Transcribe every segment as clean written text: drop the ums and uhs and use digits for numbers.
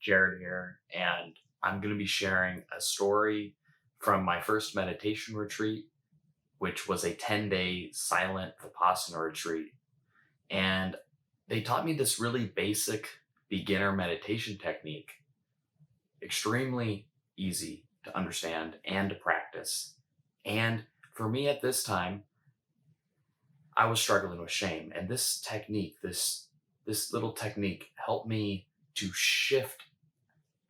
Jared here, and I'm going to be sharing a story from my first meditation retreat, which was a 10-day silent Vipassana retreat. And they taught me this really basic beginner meditation technique, extremely easy to understand and to practice. And for me at this time, I was struggling with shame. And this technique, this little technique helped me to shift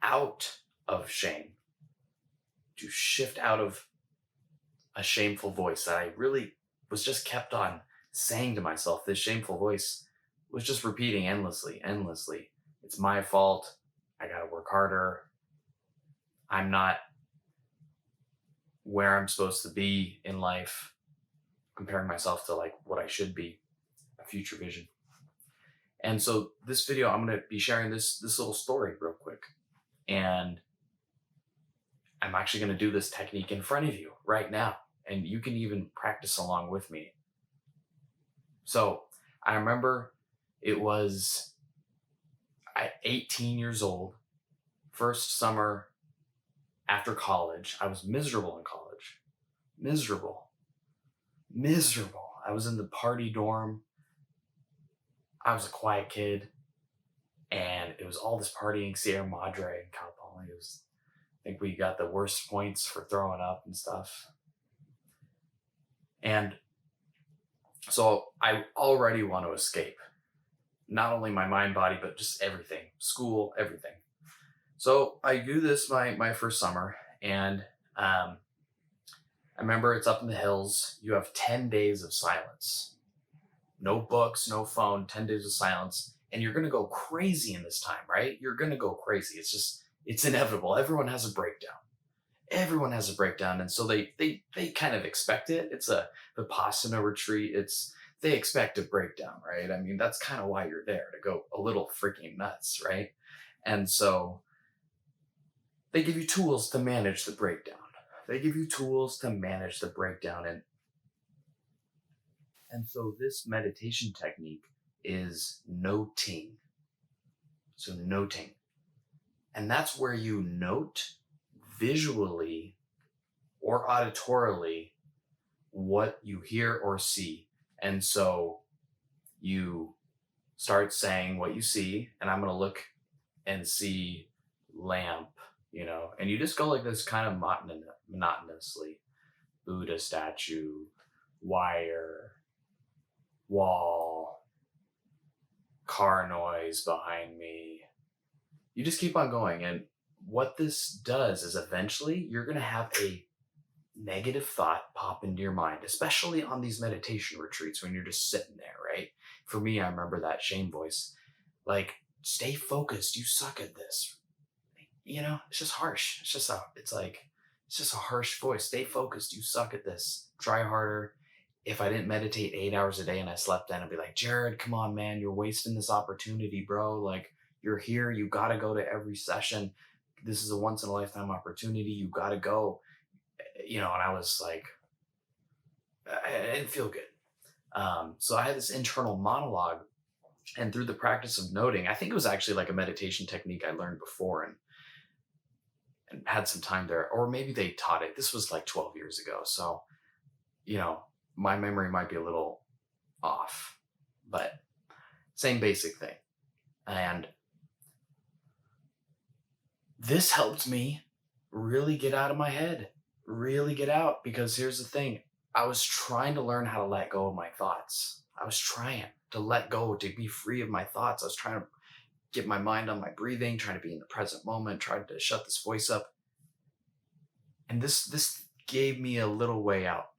out of shame, to shift out of a shameful voice that I really was just kept on saying to myself. This shameful voice was just repeating endlessly, endlessly. It's my fault. I got to work harder. I'm not where I'm supposed to be in life, comparing myself to like what I should be, a future vision. And so this video, I'm going to be sharing this little story real quick. And I'm actually going to do this technique in front of you right now. And you can even practice along with me. So I remember it was at 18 years old, first summer after college. I was miserable in college. Miserable. I was in the party dorm. I was a quiet kid. And it was all this partying, Sierra Madre and Cal Poly. I think we got the worst points for throwing up and stuff. And so I already want to escape. Not only my mind, body, but just everything. School, everything. So I do this my first summer. And I remember it's up in the hills. You have 10 days of silence. No books, no phone, 10 days of silence. And you're going to go crazy in this time, right? You're going to go crazy. It's inevitable. Everyone has a breakdown. And so they kind of expect it. It's a Vipassana retreat. They expect a breakdown, right? I mean, that's kind of why you're there, to go a little freaking nuts, right? And so they give you tools to manage the breakdown. And so this meditation technique is noting. So noting. And that's where you note visually or auditorily what you hear or see. And so you start saying what you see, and I'm going to look and see lamp, and you just go like this kind of monotonously. Buddha statue, wire, wall, car noise behind me. You just keep on going. And what this does is eventually you're going to have a negative thought pop into your mind, especially on these meditation retreats when you're just sitting there, right? For me, I remember that shame voice, like, stay focused. You suck at this. It's just harsh. It's just a harsh voice. Stay focused. You suck at this. Try harder. If I didn't meditate 8 hours a day and I slept in, I'd be like, Jared, come on, man. You're wasting this opportunity, bro. Like, you're here. You got to go to every session. This is a once in a lifetime opportunity. You got to go. And I was like, I didn't feel good. So I had this internal monologue, and through the practice of noting, I think it was actually like a meditation technique I learned before and had some time there, or maybe they taught it. This was like 12 years ago. So, my memory might be a little off, but same basic thing. And this helped me really get out of my head, because here's the thing. I was trying to learn how to let go of my thoughts. I was trying to let go, to be free of my thoughts. I was trying to get my mind on my breathing, trying to be in the present moment, trying to shut this voice up. And this gave me a little way out.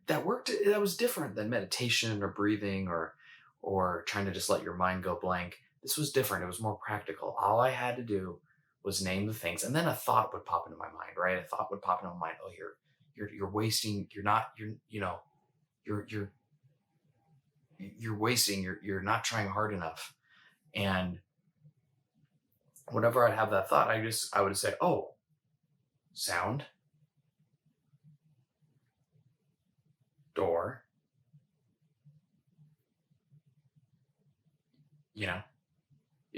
That worked. That was different than meditation or breathing or trying to just let your mind go blank. This was different. It was more practical. All I had to do was name the things, and then a thought would pop into my mind, right? Oh, you're wasting. You're wasting. You're not trying hard enough. And whenever I'd have that thought, I would say, oh, sound, door,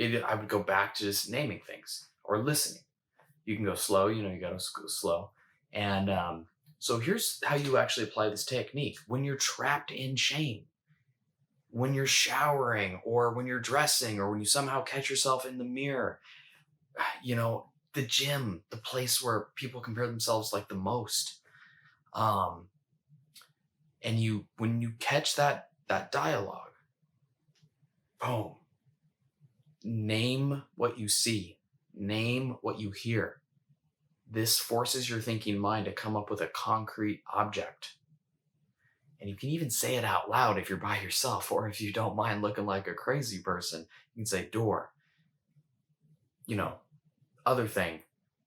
I would go back to just naming things or listening. You can go slow, you got to go slow. And so here's how you actually apply this technique. When you're trapped in shame, when you're showering or when you're dressing or when you somehow catch yourself in the mirror, the gym, the place where people compare themselves like the most. Um, and when you catch that dialogue, boom, name what you see, name what you hear. This forces your thinking mind to come up with a concrete object. And you can even say it out loud if you're by yourself, or if you don't mind looking like a crazy person, you can say door. Other thing.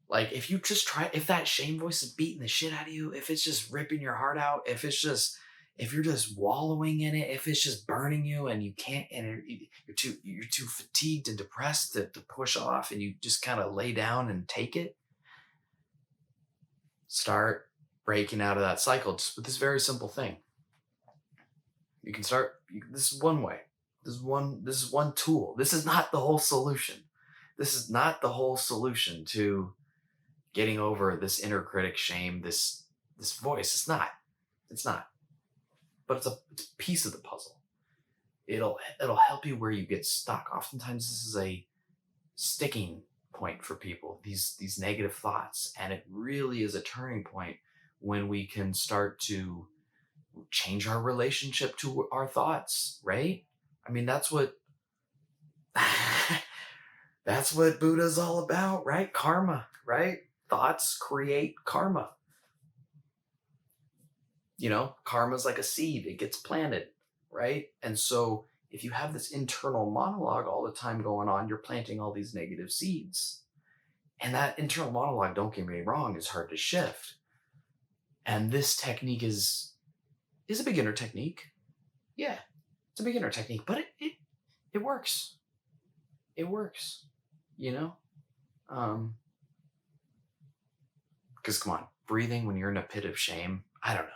Like if if that shame voice is beating the shit out of you, if it's just ripping your heart out, if you're just wallowing in it, if it's just burning you and you can't, and you're too fatigued and depressed to push off, and you just kind of lay down and take it, start breaking out of that cycle just with this very simple thing. You can start. This is one way. This is one tool. This is not the whole solution. This is not the whole solution to getting over this inner critic shame, this voice. It's not. It's not. But it's a piece of the puzzle. It'll help you where you get stuck. Oftentimes this is a sticking point for people, these negative thoughts. And it really is a turning point when we can start to change our relationship to our thoughts, right? I mean, that's what that's what Buddha's all about, right? Karma, right? Thoughts create karma. Karma's like a seed, it gets planted, right? And so if you have this internal monologue all the time going on, you're planting all these negative seeds. And that internal monologue, don't get me wrong, is hard to shift. And this technique is a beginner technique. Yeah, it's a beginner technique, but it works. It works, because come on, breathing when you're in a pit of shame, I don't know.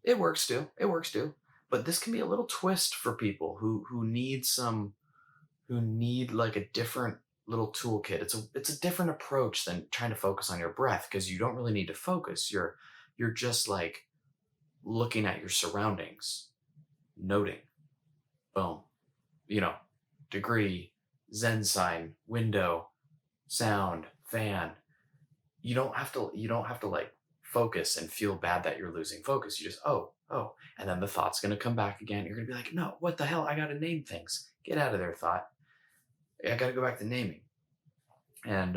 It works too. It works too. But this can be a little twist for people who need like a different little toolkit. It's a different approach than trying to focus on your breath, because you don't really need to focus. You're just like looking at your surroundings, noting, boom, degree, Zen sign, window, sound, fan. You don't have to like focus and feel bad that you're losing focus. You just, oh, and then the thought's going to come back again. You're going to be like, no, what the hell? I got to name things. Get out of there, thought. I got to go back to naming. And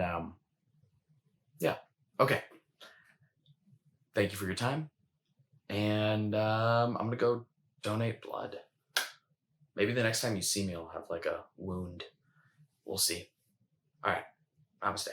yeah. Okay. Thank you for your time. And I'm going to go donate blood. Maybe the next time you see me, I'll have like a wound. We'll see. All right. Namaste.